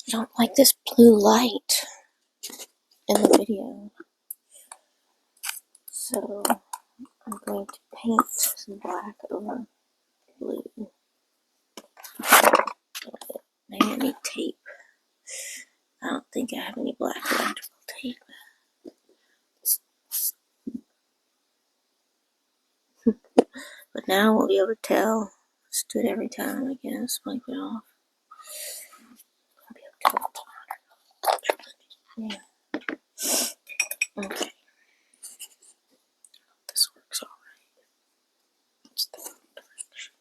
I don't like this blue light in the video. So I'm going to paint some black over blue. Maybe I need tape. I don't think I have any black electrical tape. But now we'll be able to tell. Let's do it every time, I guess. Wipe it off. I'll be able to tell. Yeah. Okay. This works alright. It's the wrong direction.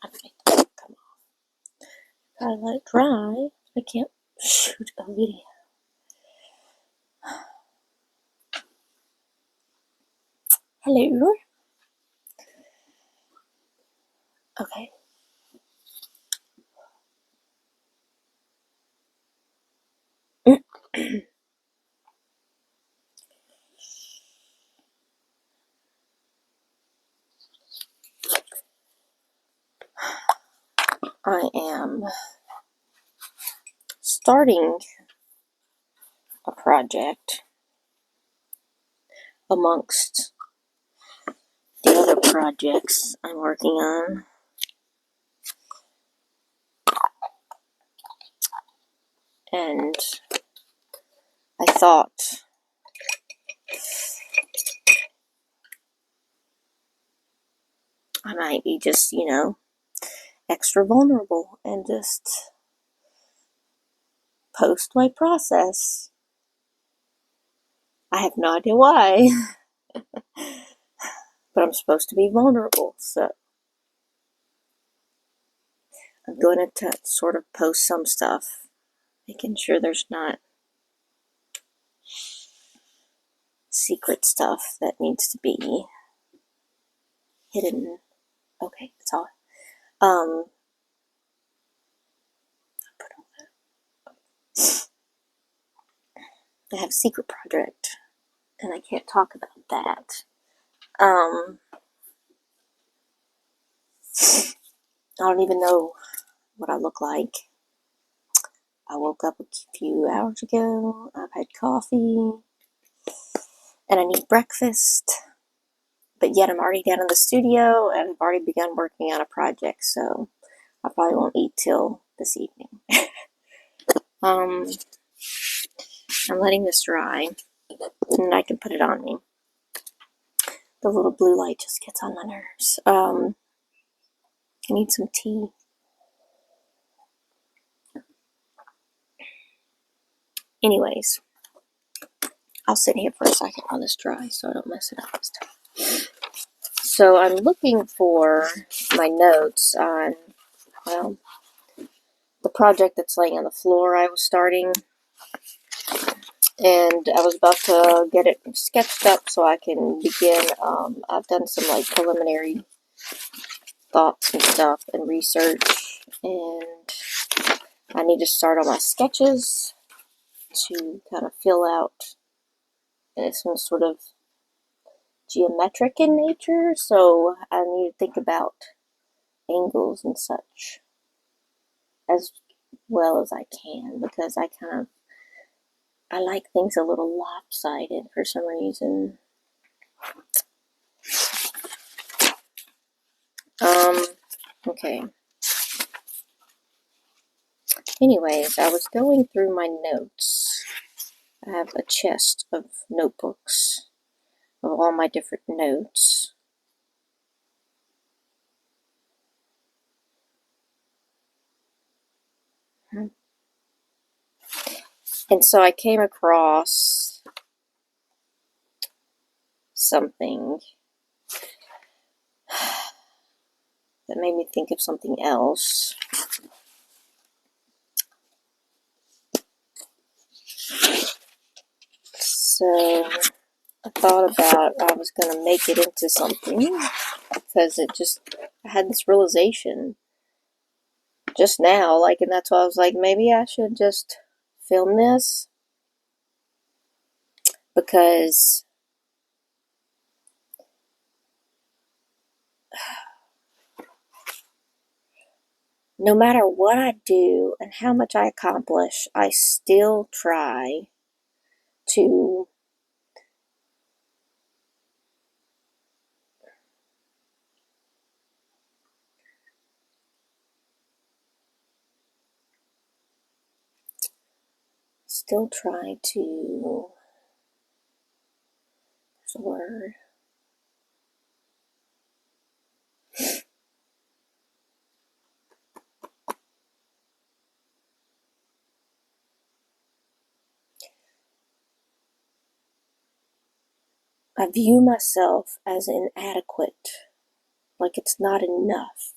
Okay, come on. Gotta let it dry. I can't shoot a video. Hello. Okay. I am starting a project amongst the other projects I'm working on. And I thought I might be just, extra vulnerable and just post my process. I have no idea why, but I'm supposed to be vulnerable, so I'm going to sort of post some stuff, making sure there's not secret stuff that needs to be hidden. Okay, that's all. I have a secret project, and I can't talk about that. I don't even know what I look like. I woke up a few hours ago. I've had coffee, and I need breakfast. But yet I'm already down in the studio, and I've already begun working on a project, so I probably won't eat till this evening. I'm letting this dry, and I can put it on me. The little blue light just gets on my nerves. I need some tea. Anyways, I'll sit here for a second while this dries so I don't mess it up this time. So I'm looking for my notes on, well, the project that's laying on the floor I was starting. And I was about to get it sketched up so I can begin. I've done some like preliminary thoughts and stuff and research, and I need to start on my sketches to kind of fill out. And it's some sort of geometric in nature, so I need to think about angles and such as well as I can, because I like things a little lopsided for some reason. Okay. Anyways, I was going through my notes. I have a chest of notebooks of all my different notes. And so I came across something that made me think of something else. So I thought about I was going to make it into something, because I had this realization just now, and that's why I was like, maybe I should just film this because no matter what I do and how much I accomplish, I still try to what's the word? I view myself as inadequate, like it's not enough.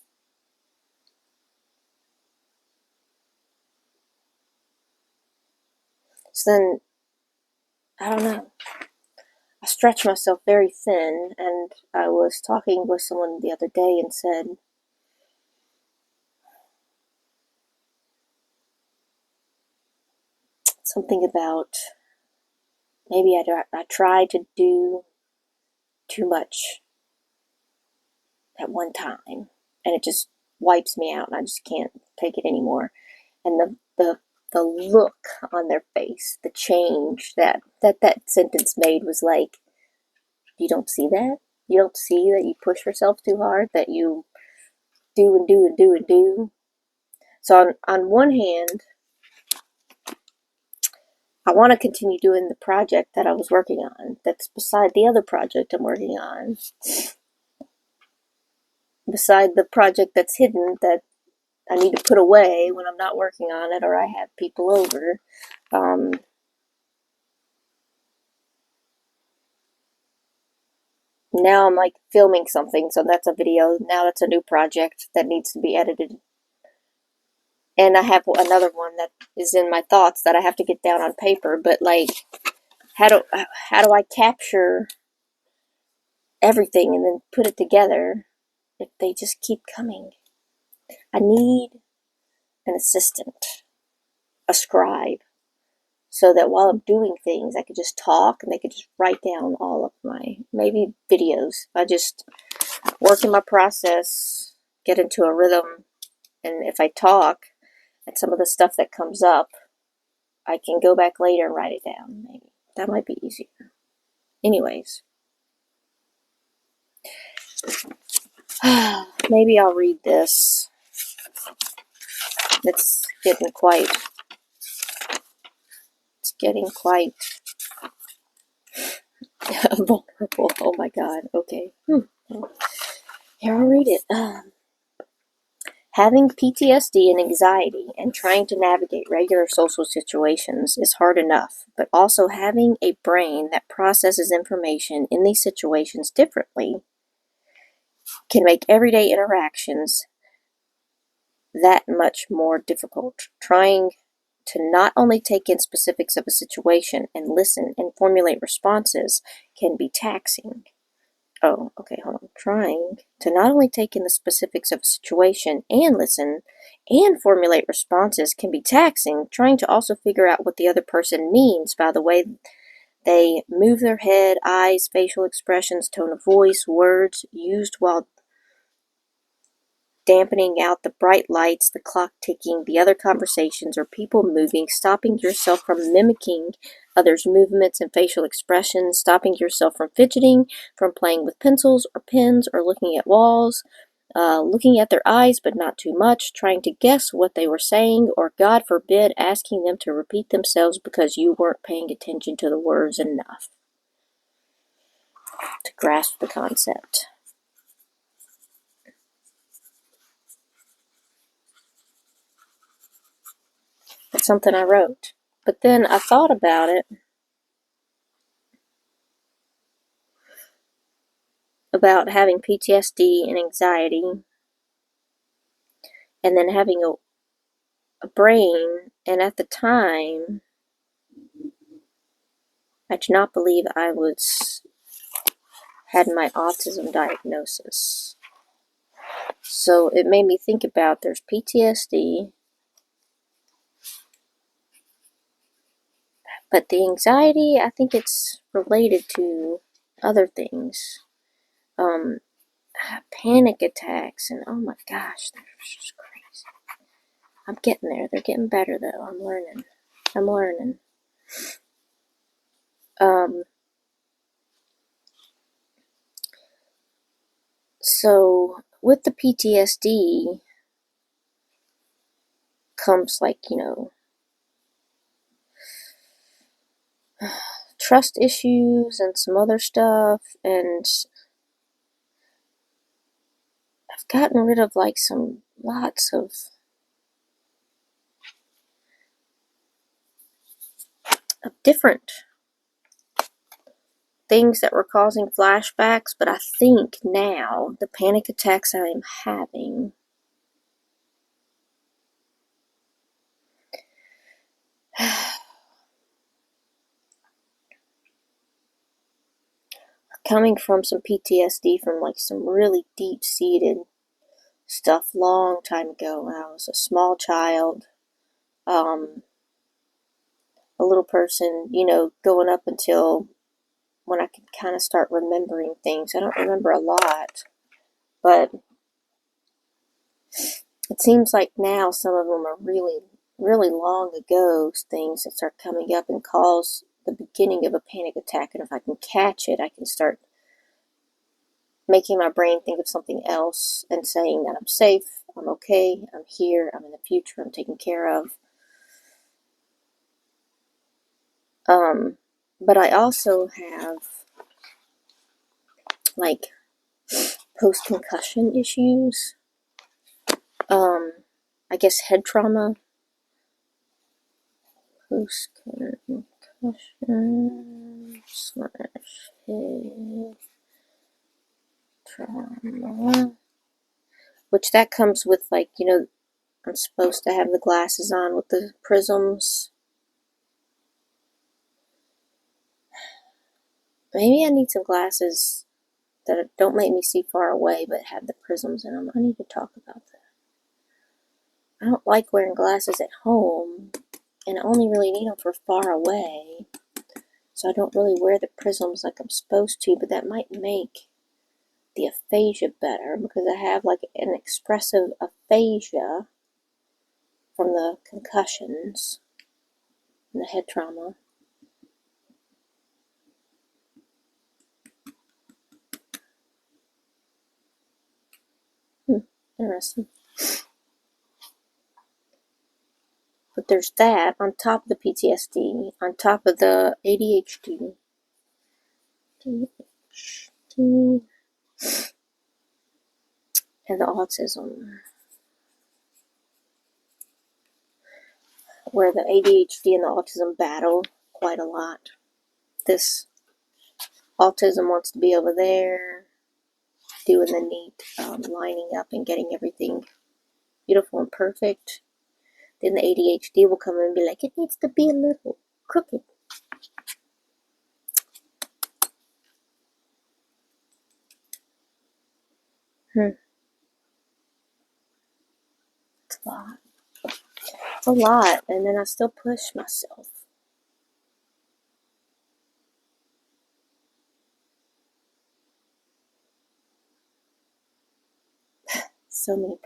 So then, I don't know. I stretch myself very thin, and I was talking with someone the other day and said, something about maybe I try to do too much at one time, and it just wipes me out, and I just can't take it anymore. And the look on their face, the change that sentence made was like, you don't see that? You don't see that you push yourself too hard, that you do and do and do and do? So on one hand, I want to continue doing the project that I was working on, that's beside the other project I'm working on, beside the project that's hidden that I need to put away when I'm not working on it or I have people over. Now I'm like filming something, so that's a video. Now that's a new project that needs to be edited. And I have another one that is in my thoughts that I have to get down on paper, but like, how do I capture everything and then put it together if they just keep coming? I need an assistant, a scribe, so that while I'm doing things, I could just talk and they could just write down all of my, maybe videos. I just work in my process, get into a rhythm, and if I talk and some of the stuff that comes up, I can go back later and write it down. Maybe that might be easier. Anyways, maybe I'll read this. It's getting quite vulnerable. Oh my god. Okay. Here, I'll read it. Having PTSD and anxiety and trying to navigate regular social situations is hard enough, but also having a brain that processes information in these situations differently can make everyday interactions that much more difficult. Trying to not only take in specifics of a situation and listen and formulate responses can be taxing. Oh, okay, hold on. Trying to not only take in the specifics of a situation and listen and formulate responses can be taxing. Trying to also figure out what the other person means by the way they move their head, eyes, facial expressions, tone of voice, words used while dampening out the bright lights, the clock ticking, the other conversations, or people moving, stopping yourself from mimicking others' movements and facial expressions, stopping yourself from fidgeting, from playing with pencils or pens or looking at walls, looking at their eyes but not too much, trying to guess what they were saying, or God forbid, asking them to repeat themselves because you weren't paying attention to the words enough to grasp the concept. That's something I wrote. But then I thought about it, about having PTSD and anxiety, and then having a brain, and at the time, I do not believe I had my autism diagnosis. So it made me think about, there's PTSD, but the anxiety, I think it's related to other things. Panic attacks, and oh my gosh, they're just crazy. I'm getting there. They're getting better though. I'm learning. So with the PTSD comes, like, trust issues and some other stuff, and I've gotten rid of like lots of different things that were causing flashbacks, but I think now the panic attacks I am having coming from some PTSD from like some really deep-seated stuff long time ago when I was a small child, a little person, going up until when I could kind of start remembering things. I don't remember a lot, but it seems like now some of them are really, really long ago things that start coming up and cause the beginning of a panic attack. And if I can catch it, I can start making my brain think of something else and saying that I'm safe, I'm okay, I'm here, I'm in the future, I'm taken care of. But I also have like post-concussion issues. I guess head trauma. Post-concussion / head trauma. Which that comes with, like, I'm supposed to have the glasses on with the prisms. Maybe I need some glasses that don't make me see far away but have the prisms in them. I need to talk about that. I don't like wearing glasses at home, and I only really need them for far away, so I don't really wear the prisms like I'm supposed to, but that might make the aphasia better because I have like an expressive aphasia from the concussions and the head trauma. Interesting. But there's that on top of the PTSD, on top of the ADHD, and the autism, where the ADHD and the autism battle quite a lot. This autism wants to be over there, doing the neat lining up and getting everything beautiful and perfect. Then the ADHD will come in and be like, it needs to be a little crooked. It's a lot. It's a lot, and then I still push myself. So many projects.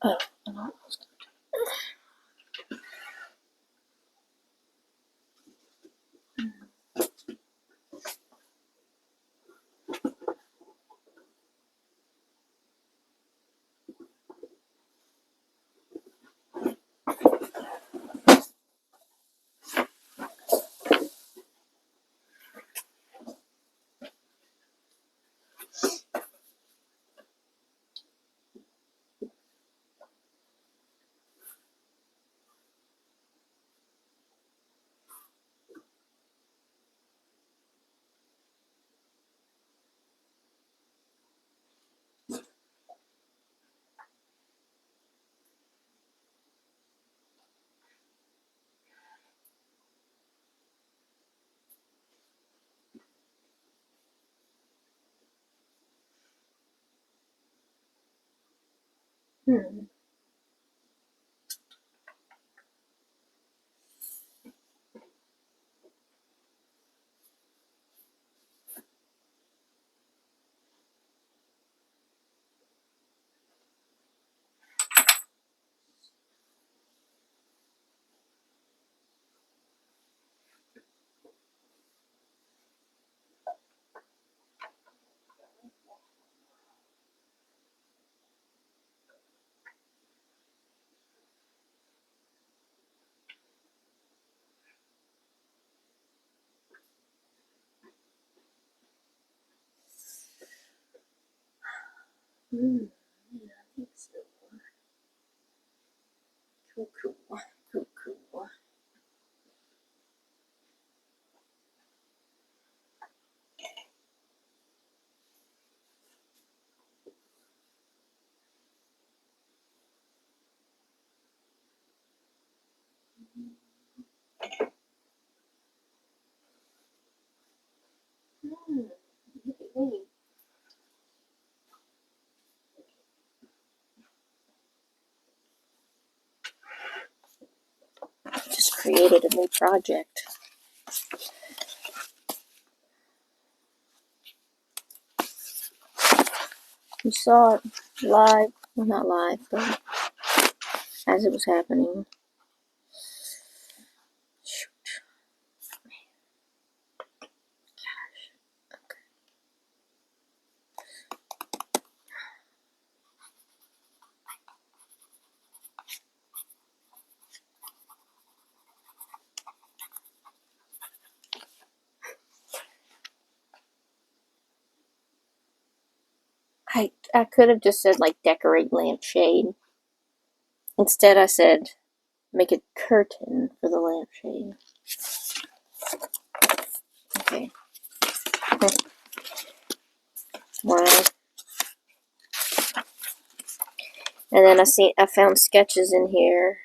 Oh, I'm almost Hmm. Hmm. Yeah, I think so. Cool, cool, cool, cool. Hmm. Look at me. Just created a new project. You saw it live, well, not live, but as it was happening. Shoot. I could have just said like decorate lampshade. Instead, I said make a curtain for the lampshade. Okay. Wow. And then I found sketches in here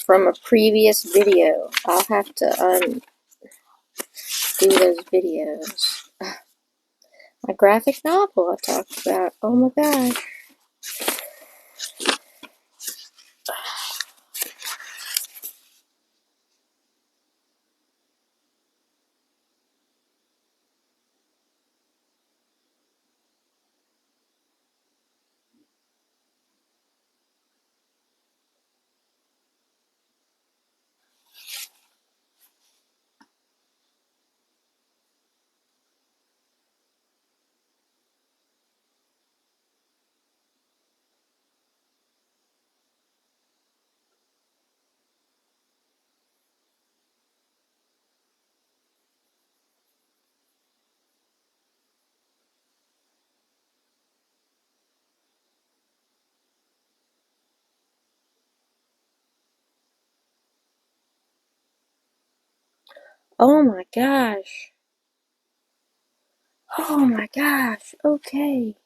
from a previous video. I'll have to undo those videos. My graphic novel I talked about. Oh my gosh. Oh my gosh. Oh my gosh. Okay.